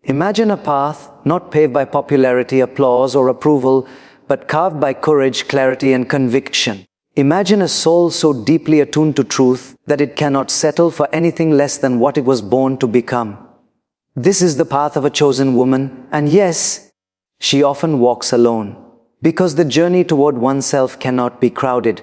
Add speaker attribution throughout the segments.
Speaker 1: Imagine a path not paved by popularity, applause, or approval, but carved by courage, clarity, and conviction. Imagine a soul so deeply attuned to truth that it cannot settle for anything less than what it was born to become. This is the path of a chosen woman, and yes, she often walks alone, because the journey toward oneself cannot be crowded.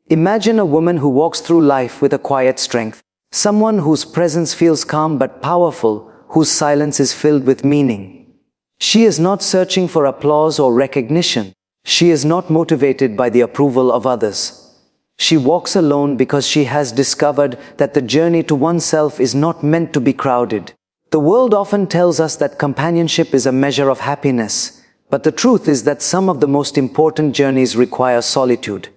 Speaker 1: Imagine a woman who walks through life with a quiet strength, someone whose presence feels calm but powerful, whose silence is filled with meaning. She is not searching for applause or recognition. She is not motivated by the approval of others. She walks alone because she has discovered that the journey to oneself is not meant to be crowded. The world often tells us that companionship is a measure of happiness, but the truth is that some of the most important journeys require solitude.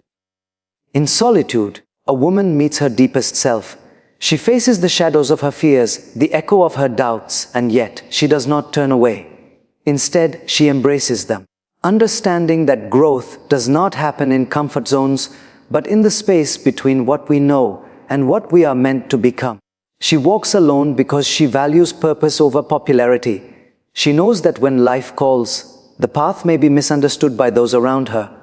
Speaker 1: In solitude, a woman meets her deepest self. She faces the shadows of her fears, the echo of her doubts, and yet she does not turn away. Instead, she embraces them, understanding that growth does not happen in comfort zones, but in the space between what we know and what we are meant to become. She walks alone because she values purpose over popularity. She knows that when life calls, the path may be misunderstood by those around her.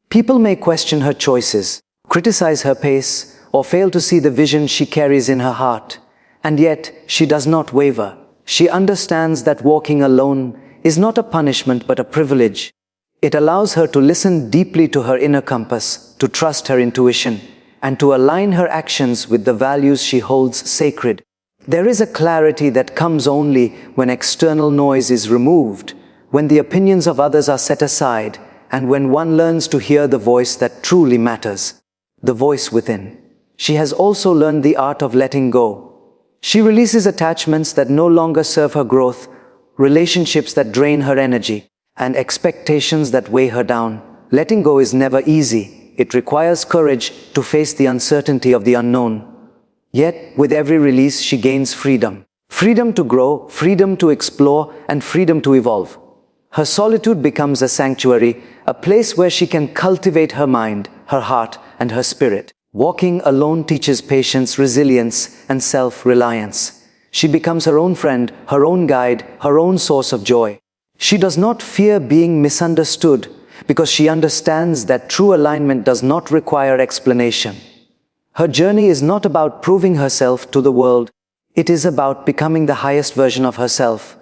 Speaker 1: People may question her choices, criticize her pace, or fail to see the vision she carries in her heart. And yet, she does not waver. She understands that walking alone is not a punishment but a privilege. It allows her to listen deeply to her inner compass, to trust her intuition, and to align her actions with the values she holds sacred. There is a clarity that comes only when external noise is removed, when the opinions of others are set aside, and when one learns to hear the voice that truly matters, the voice within. She has also learned the art of letting go. She releases attachments that no longer serve her growth, relationships that drain her energy, and expectations that weigh her down. Letting go is never easy. It requires courage to face the uncertainty of the unknown. Yet, with every release, she gains freedom. Freedom to grow, freedom to explore, and freedom to evolve. Her solitude becomes a sanctuary, a place where she can cultivate her mind, her heart, and her spirit. Walking alone teaches patience, resilience, and self-reliance. She becomes her own friend, her own guide, her own source of joy. She does not fear being misunderstood because she understands that true alignment does not require explanation. Her journey is not about proving herself to the world. It is about becoming the highest version of herself.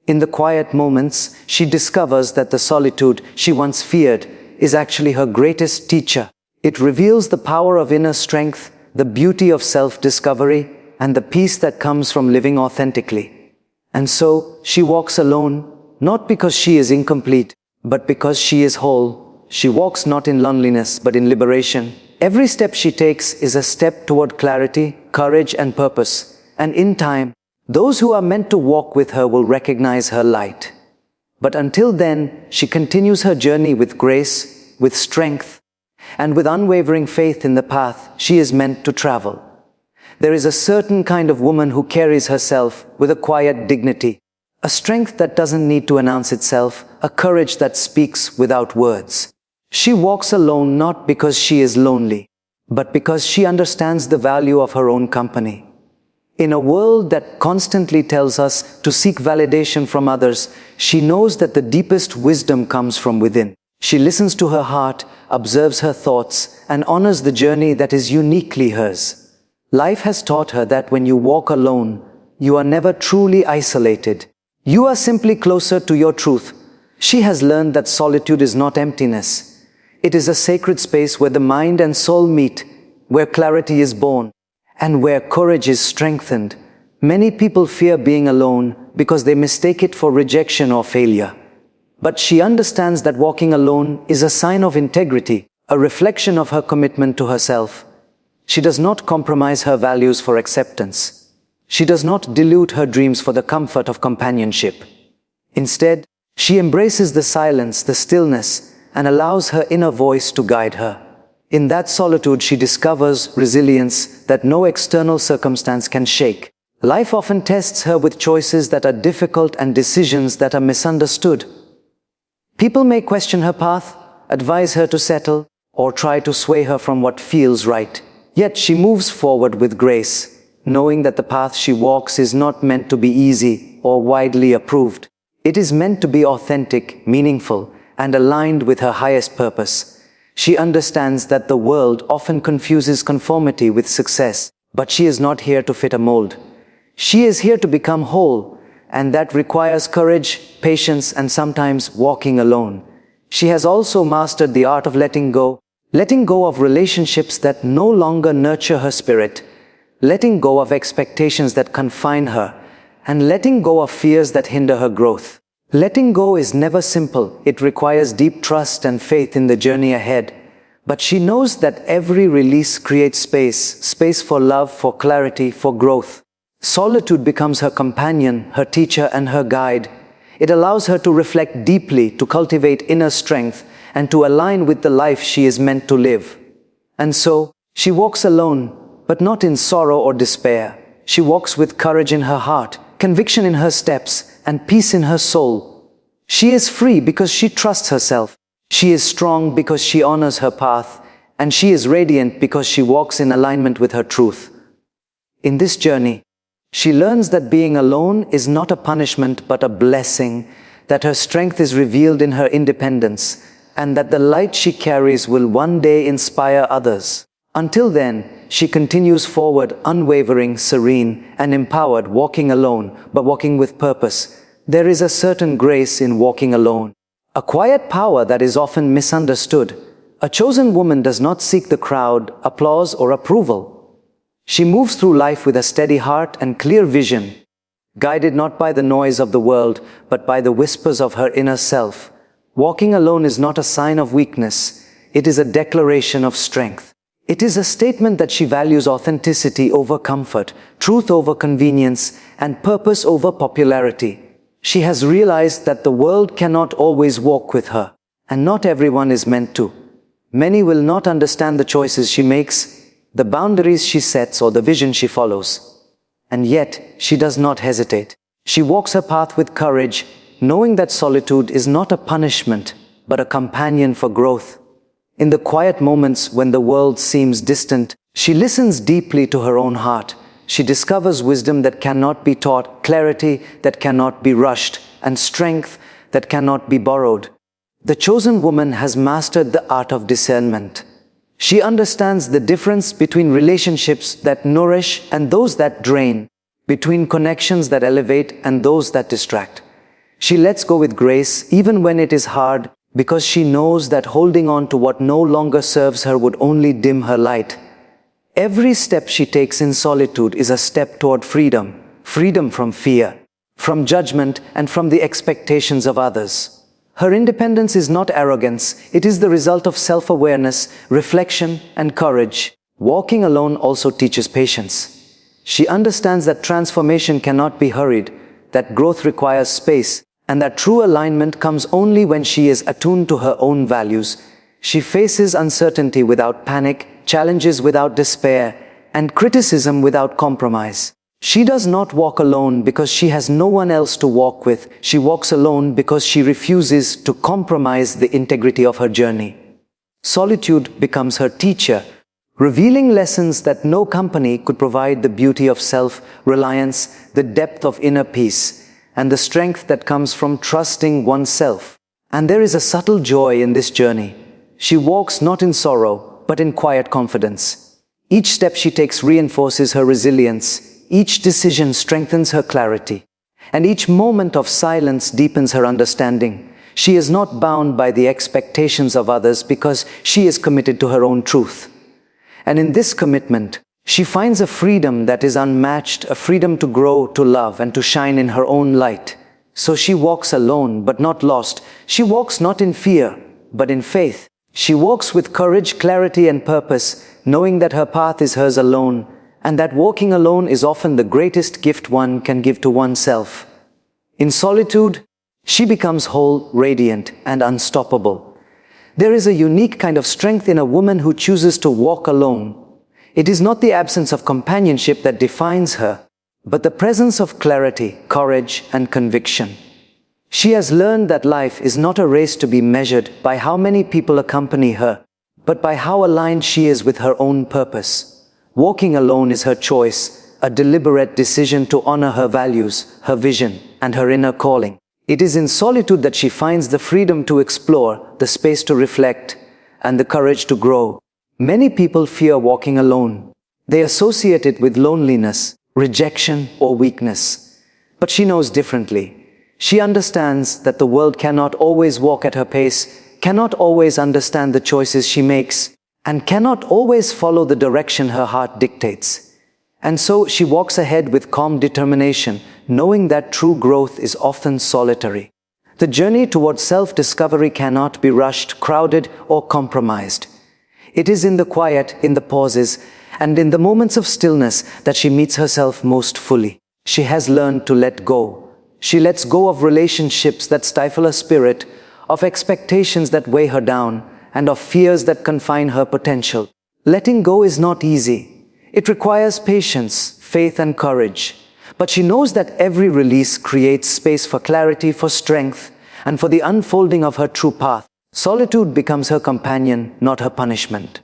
Speaker 1: In the quiet moments, she discovers that the solitude she once feared is actually her greatest teacher. It reveals the power of inner strength, the beauty of self-discovery, and the peace that comes from living authentically. And so, she walks alone, not because she is incomplete, but because she is whole. She walks not in loneliness, but in liberation. Every step she takes is a step toward clarity, courage, and purpose. And in time, those who are meant to walk with her will recognize her light. But until then, she continues her journey with grace, with strength, and with unwavering faith in the path she is meant to travel. There is a certain kind of woman who carries herself with a quiet dignity, a strength that doesn't need to announce itself, a courage that speaks without words. She walks alone not because she is lonely, but because she understands the value of her own company. In a world that constantly tells us to seek validation from others, she knows that the deepest wisdom comes from within. She listens to her heart, observes her thoughts, and honors the journey that is uniquely hers. Life has taught her that when you walk alone, you are never truly isolated. You are simply closer to your truth. She has learned that solitude is not emptiness. It is a sacred space where the mind and soul meet, where clarity is born, and where courage is strengthened. Many people fear being alone because they mistake it for rejection or failure. But she understands that walking alone is a sign of integrity, a reflection of her commitment to herself. She does not compromise her values for acceptance. She does not dilute her dreams for the comfort of companionship. Instead, she embraces the silence, the stillness, and allows her inner voice to guide her. In that solitude, she discovers resilience that no external circumstance can shake. Life often tests her with choices that are difficult and decisions that are misunderstood. People may question her path, advise her to settle, or try to sway her from what feels right. Yet she moves forward with grace, knowing that the path she walks is not meant to be easy, or widely approved. It is meant to be authentic, meaningful, and aligned with her highest purpose. She understands that the world often confuses conformity with success, but she is not here to fit a mold. She is here to become whole, and that requires courage, patience, and sometimes walking alone. She has also mastered the art of letting go of relationships that no longer nurture her spirit, letting go of expectations that confine her, and letting go of fears that hinder her growth. Letting go is never simple. It requires deep trust and faith in the journey ahead. But she knows that every release creates space for love, for clarity, for growth. Solitude becomes her companion, her teacher, and her guide. It allows her to reflect deeply, to cultivate inner strength, and to align with the life she is meant to live. And so, she walks alone, but not in sorrow or despair. She walks with courage in her heart, conviction in her steps, and peace in her soul. She is free because she trusts herself. She is strong because she honors her path, and she is radiant because she walks in alignment with her truth. In this journey, she learns that being alone is not a punishment but a blessing, that her strength is revealed in her independence, and that the light she carries will one day inspire others. Until then, she continues forward, unwavering, serene, and empowered, walking alone, but walking with purpose. There is a certain grace in walking alone, a quiet power that is often misunderstood. A chosen woman does not seek the crowd, applause, or approval. She moves through life with a steady heart and clear vision, guided not by the noise of the world, but by the whispers of her inner self. Walking alone is not a sign of weakness. It is a declaration of strength. It is a statement that she values authenticity over comfort, truth over convenience, and purpose over popularity. She has realized that the world cannot always walk with her, and not everyone is meant to. Many will not understand the choices she makes, the boundaries she sets, or the vision she follows. And yet, she does not hesitate. She walks her path with courage, knowing that solitude is not a punishment, but a companion for growth. In the quiet moments when the world seems distant, she listens deeply to her own heart. She discovers wisdom that cannot be taught, clarity that cannot be rushed, and strength that cannot be borrowed. The chosen woman has mastered the art of discernment. She understands the difference between relationships that nourish and those that drain, between connections that elevate and those that distract. She lets go with grace even when it is hard, because she knows that holding on to what no longer serves her would only dim her light. Every step she takes in solitude is a step toward freedom, freedom from fear, from judgment, and from the expectations of others. Her independence is not arrogance, it is the result of self-awareness, reflection, and courage. Walking alone also teaches patience. She understands that transformation cannot be hurried, that growth requires space, and that true alignment comes only when she is attuned to her own values. She faces uncertainty without panic, challenges without despair, and criticism without compromise. She does not walk alone because she has no one else to walk with. She walks alone because she refuses to compromise the integrity of her journey. Solitude becomes her teacher, revealing lessons that no company could provide: the beauty of self-reliance, the depth of inner peace, and the strength that comes from trusting oneself. And there is a subtle joy in this journey. She walks not in sorrow, but in quiet confidence. Each step she takes reinforces her resilience, each decision strengthens her clarity, and each moment of silence deepens her understanding. She is not bound by the expectations of others because she is committed to her own truth. And in this commitment, she finds a freedom that is unmatched, a freedom to grow, to love, and to shine in her own light. So she walks alone, but not lost. She walks not in fear, but in faith. She walks with courage, clarity, and purpose, knowing that her path is hers alone, and that walking alone is often the greatest gift one can give to oneself. In solitude, she becomes whole, radiant, and unstoppable. There is a unique kind of strength in a woman who chooses to walk alone. It is not the absence of companionship that defines her, but the presence of clarity, courage, and conviction. She has learned that life is not a race to be measured by how many people accompany her, but by how aligned she is with her own purpose. Walking alone is her choice, a deliberate decision to honor her values, her vision, and her inner calling. It is in solitude that she finds the freedom to explore, the space to reflect, and the courage to grow. Many people fear walking alone. They associate it with loneliness, rejection, or weakness. But she knows differently. She understands that the world cannot always walk at her pace, cannot always understand the choices she makes, and cannot always follow the direction her heart dictates. And so she walks ahead with calm determination, knowing that true growth is often solitary. The journey towards self-discovery cannot be rushed, crowded, or compromised. It is in the quiet, in the pauses, and in the moments of stillness that she meets herself most fully. She has learned to let go. She lets go of relationships that stifle her spirit, of expectations that weigh her down, and of fears that confine her potential. Letting go is not easy. It requires patience, faith, and courage. But she knows that every release creates space for clarity, for strength, and for the unfolding of her true path. Solitude becomes her companion, not her punishment.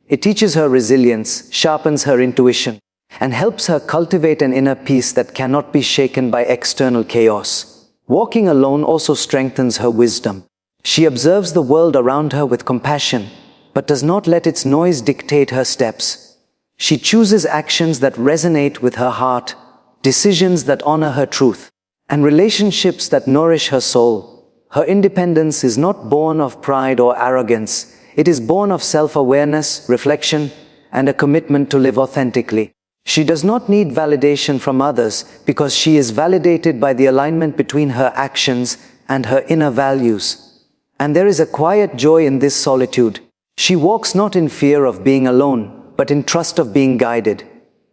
Speaker 1: It teaches her resilience, sharpens her intuition, and helps her cultivate an inner peace that cannot be shaken by external chaos. Walking alone also strengthens her wisdom. She observes the world around her with compassion, but does not let its noise dictate her steps. She chooses actions that resonate with her heart, decisions that honor her truth, and relationships that nourish her soul. Her independence is not born of pride or arrogance. It is born of self-awareness, reflection, and a commitment to live authentically. She does not need validation from others because she is validated by the alignment between her actions and her inner values. And there is a quiet joy in this solitude. She walks not in fear of being alone, but in trust of being guided.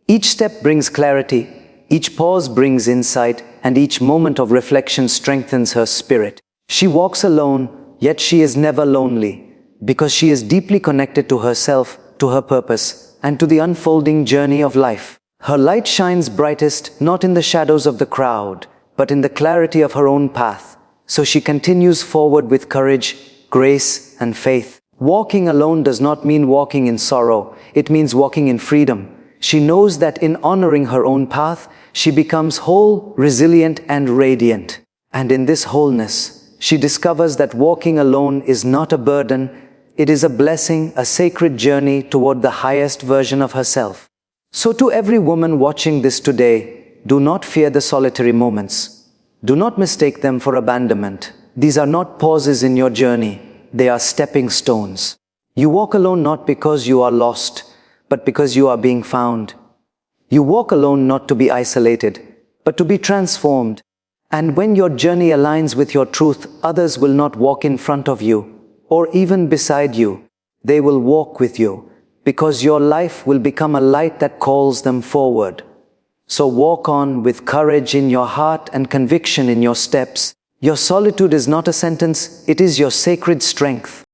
Speaker 1: Each step brings clarity, each pause brings insight, and each moment of reflection strengthens her spirit. She walks alone, yet she is never lonely, because she is deeply connected to herself, to her purpose, and to the unfolding journey of life. Her light shines brightest not in the shadows of the crowd, but in the clarity of her own path. So she continues forward with courage, grace, and faith. Walking alone does not mean walking in sorrow. It means walking in freedom. She knows that in honoring her own path, she becomes whole, resilient, and radiant. And in this wholeness, she discovers that walking alone is not a burden. It is a blessing, a sacred journey toward the highest version of herself. So to every woman watching this today, do not fear the solitary moments. Do not mistake them for abandonment. These are not pauses in your journey. They are stepping stones. You walk alone not because you are lost, but because you are being found. You walk alone not to be isolated, but to be transformed. And when your journey aligns with your truth, others will not walk in front of you, or even beside you. They will walk with you, because your life will become a light that calls them forward. So walk on with courage in your heart and conviction in your steps. Your solitude is not a sentence, it is your sacred strength.